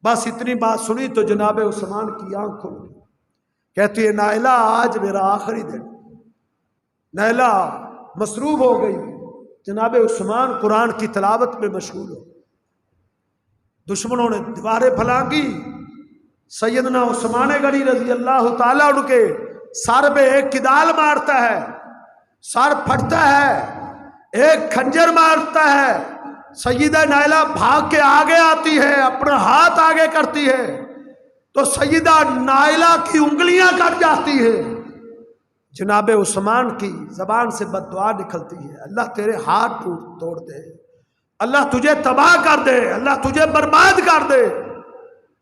بس اتنی بات سنی تو جناب عثمان کی آنکھ کھل گئی، کہتی ہے نائلہ آج میرا آخری دن۔ نائلہ مصروف ہو گئی، جناب عثمان قرآن کی تلاوت میں مشغول ہو۔ دشمنوں نے دیواریں پھلانگی، سیدنا عثمان غنی رضی اللہ تعالیٰ عنہ کے سر پہ ایک کدال مارتا ہے، سر پھٹتا ہے، ایک خنجر مارتا ہے، سیدہ نائلہ بھاگ کے آگے آتی ہے، اپنا ہاتھ آگے کرتی ہے تو سیدہ نائلہ کی انگلیاں کٹ جاتی ہے۔ جناب عثمان کی زبان سے بد دعا نکلتی ہے، اللہ تیرے ہاتھ توڑ دے، اللہ تجھے تباہ کر دے، اللہ تجھے برباد کر دے۔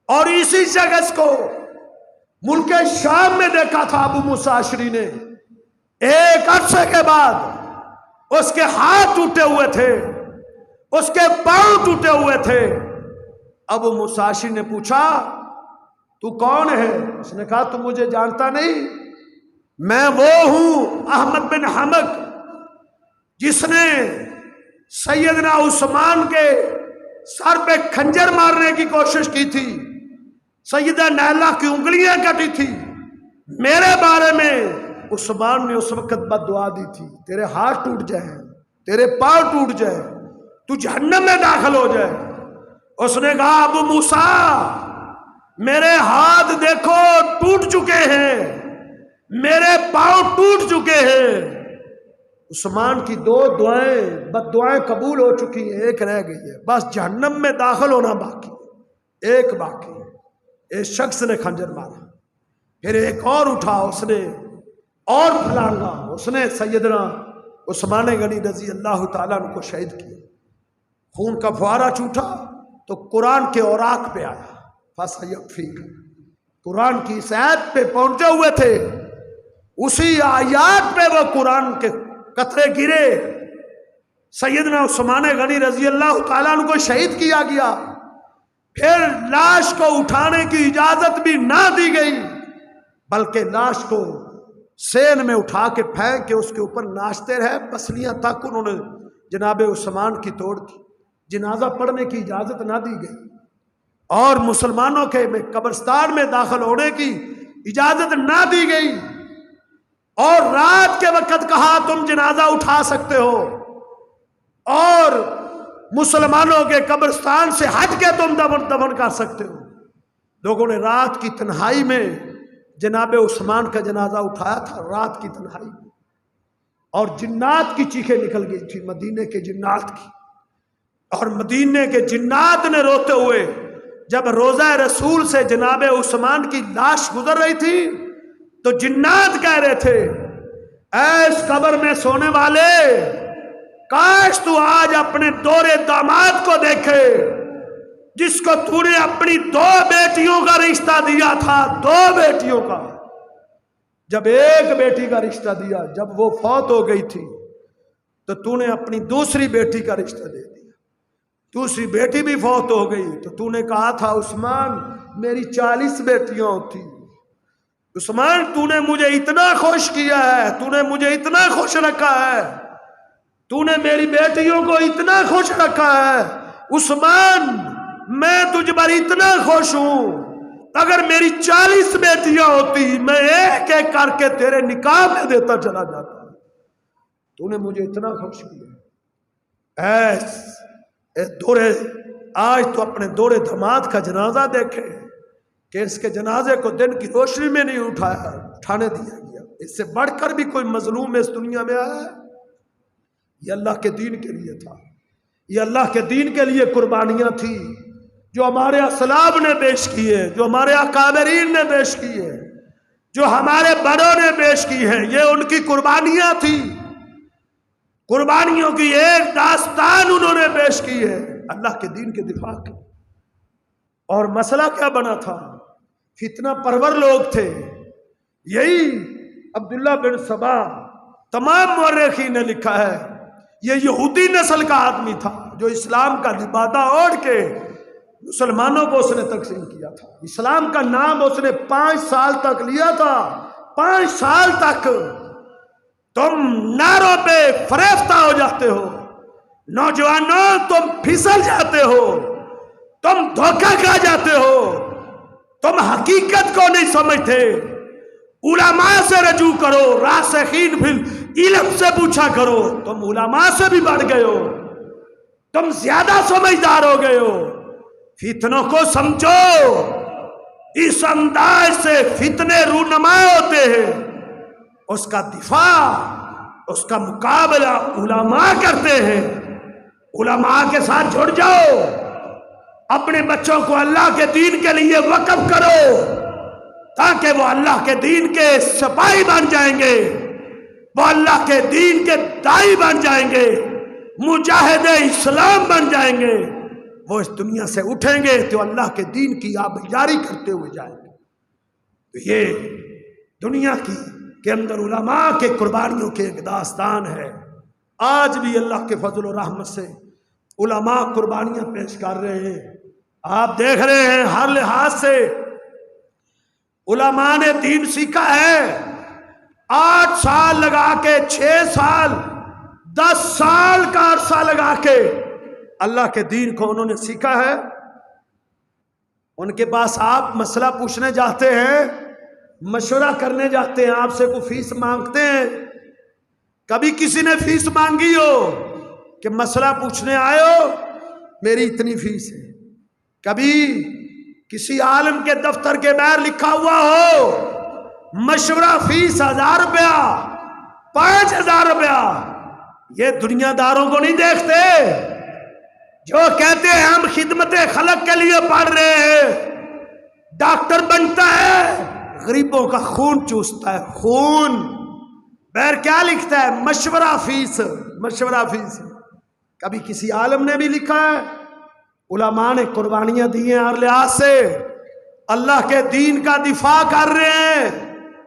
اور اسی شخص کو ملک شام میں دیکھا تھا ابو موسیٰ اشعری نے، ایک عرصے کے بعد اس کے ہاتھ ٹوٹے ہوئے تھے، اس کے پاؤں ٹوٹے ہوئے تھے۔ ابو موسیٰ اشعری نے پوچھا تو کون ہے؟ اس نے کہا تو مجھے جانتا نہیں، میں وہ ہوں احمد بن حمق جس نے سیدنا عثمان کے سر پہ خنجر مارنے کی کوشش کی تھی، سیدہ نائلہ کی انگلیاں کٹی تھی۔ میرے بارے میں عثمان نے اس وقت بد دعا دی تھی، تیرے ہاتھ ٹوٹ جائے، تیرے پاؤں ٹوٹ جائے، تو جہنم میں داخل ہو جائے۔ اس نے کہا ابو موسیٰ میرے ہاتھ دیکھو ٹوٹ چکے ہیں، میرے پاؤں ٹوٹ چکے ہیں۔ عثمان کی دو دعائیں بد دعائیں قبول ہو چکی ہیں، ایک رہ گئی ہے، بس جہنم میں داخل ہونا باقی ہے، ایک باقی ہے۔ ایک شخص نے خنجر مارا، پھر ایک اور اٹھا، اس نے اور پھلانگا، اس نے سیدنا عثمان غنی رضی اللہ تعالیٰ عنہ کو شہید کیا۔ خون کا فوارہ چھوٹا تو قرآن کے اوراق پہ آیا، فَسَيَكْفِيكَ، قرآن کی اس آیت پہ پہنچے ہوئے تھے، اسی آیات پہ وہ قرآن کے قطرے گرے، سیدنا عثمان غنی رضی اللہ تعالیٰ عنہ کو شہید کیا گیا۔ پھر لاش کو اٹھانے کی اجازت بھی نہ دی گئی، بلکہ لاش کو سین میں اٹھا کے پھینک کے اس کے اوپر ناچتے رہے، پسلیاں تک انہوں نے جناب عثمان کی توڑ دی، جنازہ پڑھنے کی اجازت نہ دی گئی، اور مسلمانوں کے قبرستان میں داخل ہونے کی اجازت نہ دی گئی، اور رات کے وقت کہا تم جنازہ اٹھا سکتے ہو، اور مسلمانوں کے قبرستان سے ہٹ کے تم دفن کر سکتے ہو۔ لوگوں نے رات کی تنہائی میں جناب عثمان کا جنازہ اٹھایا تھا، رات کی تنہائی میں، اور جنات کی چیخیں نکل گئی تھی، مدینے کے جنات کی، اور مدینے کے جنات نے روتے ہوئے جب روضہ رسول سے جناب عثمان کی لاش گزر رہی تھی تو جنات کہہ رہے تھے اے اس قبر میں سونے والے، کاش تو آج اپنے دورے داماد کو دیکھے جس کو تو نے اپنی دو بیٹیوں کا رشتہ دیا تھا، دو بیٹیوں کا، جب ایک بیٹی کا رشتہ دیا، جب وہ فوت ہو گئی تھی تو تو نے اپنی دوسری بیٹی کا رشتہ دے دیا، دوسری بیٹی بھی فوت ہو گئی تو تو نے کہا تھا عثمان میری 40 بیٹیاں ہوتی، عثمان تو نے مجھے اتنا خوش کیا ہے، تو نے مجھے اتنا خوش رکھا ہے، تو نے میری بیٹیوں کو اتنا خوش رکھا ہے، عثمان میں تجھ پر اتنا خوش ہوں اگر میری 40 بیٹیاں ہوتی میں ایک ایک کر کے تیرے نکاح میں دیتا چلا جاتا. تو نے مجھے اتنا خوش کیا. اے دورے آج تو اپنے دورے داماد کا جنازہ دیکھے کہ اس کے جنازے کو دن کی روشنی میں نہیں اٹھانے دیا گیا. اس سے بڑھ کر بھی کوئی مظلوم اس دنیا میں آیا ہے؟ یہ اللہ کے دین کے لیے تھا. یہ اللہ کے دین کے لیے قربانیاں تھی جو ہمارے اسلاف نے پیش کی ہے, جو ہمارے اکابرین نے پیش کی ہے, جو ہمارے بڑوں نے پیش کی ہے. یہ ان کی قربانیاں تھی. قربانیوں کی ایک داستان انہوں نے پیش کی ہے اللہ کے دین کے دفاع کی. اور مسئلہ کیا بنا تھا؟ فتنہ پرور لوگ تھے. یہی عبداللہ بن سبا تمام مورخین نے لکھا ہے یہ یہودی نسل کا آدمی تھا جو اسلام کا لبادہ اوڑھ کے مسلمانوں کو اس نے تقسیم کیا تھا. اسلام کا نام اس نے 5 سال تک لیا تھا. 5 سال تک تم نعروں پہ فریفتہ ہو جاتے ہو, نوجوانوں تم پھسل جاتے ہو, تم دھوکہ کھا جاتے ہو, تم حقیقت کو نہیں سمجھتے. علماء سے رجوع کرو, راسخین فی علم سے پوچھا کرو. تم علماء سے بھی بڑھ گئے ہو, تم زیادہ سمجھدار ہو گئے ہو. فتنوں کو سمجھو. اس انداز سے فتنے رونما ہوتے ہیں. اس کا دفاع, اس کا مقابلہ علماء کرتے ہیں. علماء کے ساتھ جڑ جاؤ. اپنے بچوں کو اللہ کے دین کے لیے وقف کرو تاکہ وہ اللہ کے دین کے سپاہی بن جائیں گے, وہ اللہ کے دین کے داعی بن جائیں گے, مجاہد اسلام بن جائیں گے. وہ اس دنیا سے اٹھیں گے تو اللہ کے دین کی آبیاری کرتے ہوئے جائیں گے. تو یہ دنیا کی کے اندر علماء کے قربانیوں کے ایک داستان ہے. آج بھی اللہ کے فضل و رحمت سے علماء قربانیاں پیش کر رہے ہیں. آپ دیکھ رہے ہیں ہر لحاظ سے علماء نے دین سیکھا ہے. 8 سال لگا کے, 6 سال 10 سال کا عرصہ لگا کے اللہ کے دین کو انہوں نے سیکھا ہے. ان کے پاس آپ مسئلہ پوچھنے جاتے ہیں, مشورہ کرنے جاتے ہیں, آپ سے کوئی فیس مانگتے ہیں. کبھی کسی نے فیس مانگی ہو کہ مسئلہ پوچھنے آئے ہو میری اتنی فیس ہے؟ کبھی کسی عالم کے دفتر کے باہر لکھا ہوا ہو مشورہ فیس 1000 روپیہ, 5000 روپیہ؟ یہ دنیا داروں کو نہیں دیکھتے جو کہتے ہیں ہم خدمت خلق کے لیے پڑھ رہے ہیں. ڈاکٹر بنتا ہے, غریبوں کا خون چوستا ہے, خون. بہر کیا لکھتا ہے؟ مشورہ فیس, مشورہ فیس. کبھی کسی عالم نے بھی لکھا ہے؟ علماء نے قربانیاں دی ہیں ہر لحاظ سے. اللہ کے دین کا دفاع کر رہے ہیں,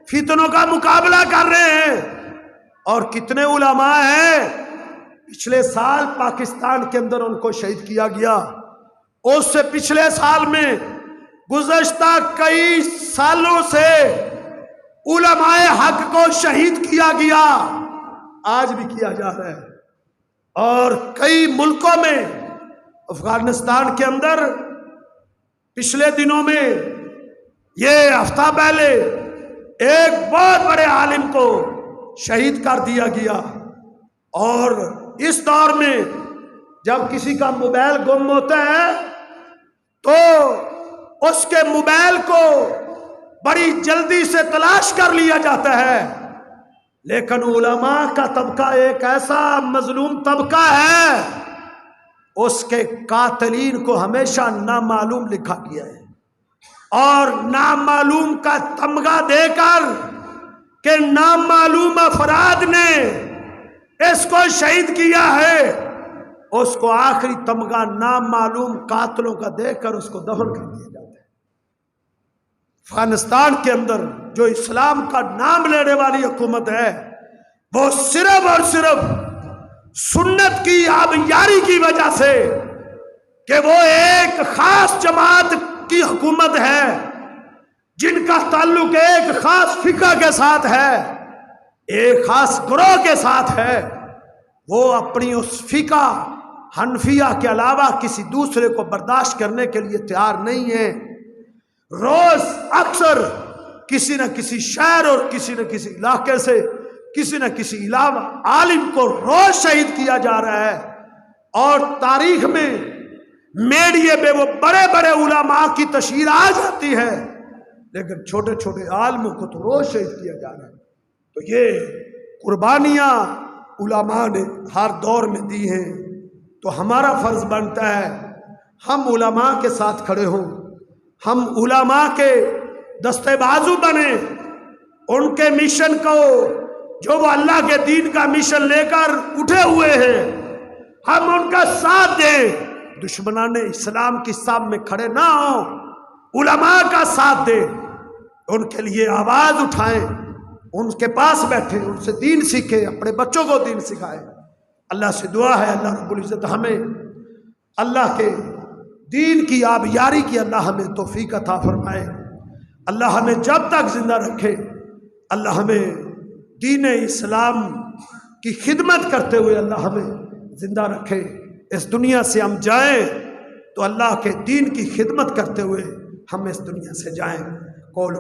فتنوں کا مقابلہ کر رہے ہیں. اور کتنے علماء ہیں پچھلے سال پاکستان کے اندر ان کو شہید کیا گیا. اس سے پچھلے سال میں, گزشتہ کئی سالوں سے علماء حق کو شہید کیا گیا, آج بھی کیا جا رہا ہے. اور کئی ملکوں میں, افغانستان کے اندر پچھلے دنوں میں, یہ ہفتہ پہلے ایک بہت بڑے عالم کو شہید کر دیا گیا. اور اس دور میں جب کسی کا موبائل گم ہوتا ہے تو اس کے موبائل کو بڑی جلدی سے تلاش کر لیا جاتا ہے. لیکن علماء کا طبقہ ایک ایسا مظلوم طبقہ ہے, اس کے قاتلین کو ہمیشہ نامعلوم لکھا گیا ہے. اور نامعلوم کا تمغہ دے کر کہ نامعلوم افراد نے اس کو شہید کیا ہے, اس کو آخری تمغہ نامعلوم قاتلوں کا دے کر اس کو دفن کر دیا جاتا ہے. افغانستان کے اندر جو اسلام کا نام لینے والی حکومت ہے وہ صرف اور صرف سنت کی آبیاری کی وجہ سے کہ وہ ایک خاص جماعت کی حکومت ہے جن کا تعلق ایک خاص فقہ کے ساتھ ہے, ایک خاص گروہ کے ساتھ ہے, وہ اپنی اس فقہ حنفیہ کے علاوہ کسی دوسرے کو برداشت کرنے کے لیے تیار نہیں ہے. روز اکثر کسی نہ کسی شہر اور کسی نہ کسی علاقے سے کسی نہ کسی عالم کو روز شہید کیا جا رہا ہے، اور تاریخ میں میڈیا میں وہ بڑے بڑے علماء کی تشہیر آ جاتی ہے، لیکن چھوٹے چھوٹے عالموں کو تو روز شہید کیا جا رہا ہے۔ تو یہ قربانیاں علماء نے ہر دور میں دی ہیں، تو ہمارا فرض بنتا ہے ہم علماء کے ساتھ کھڑے ہوں، ہم علماء کے دستے بازو بنیں، ان کے مشن کو جو وہ اللہ کے دین کا مشن لے کر اٹھے ہوئے ہیں ہم ان کا ساتھ دیں، دشمنان اسلام کی صف میں کھڑے نہ ہوں، علماء کا ساتھ دیں، ان کے لیے آواز اٹھائیں، ان کے پاس بیٹھیں، ان سے دین سیکھیں، اپنے بچوں کو دین سکھائیں۔ اللہ سے دعا ہے اللہ رب العزت ہمیں اللہ کے دین کی آبیاری کی اللہ ہمیں توفیق عطا فرمائے، اللہ ہمیں جب تک زندہ رکھے، اللہ ہمیں دین اسلام کی خدمت کرتے ہوئے اللہ ہمیں زندہ رکھے، اس دنیا سے ہم جائیں تو اللہ کے دین کی خدمت کرتے ہوئے ہم اس دنیا سے جائیں۔ قول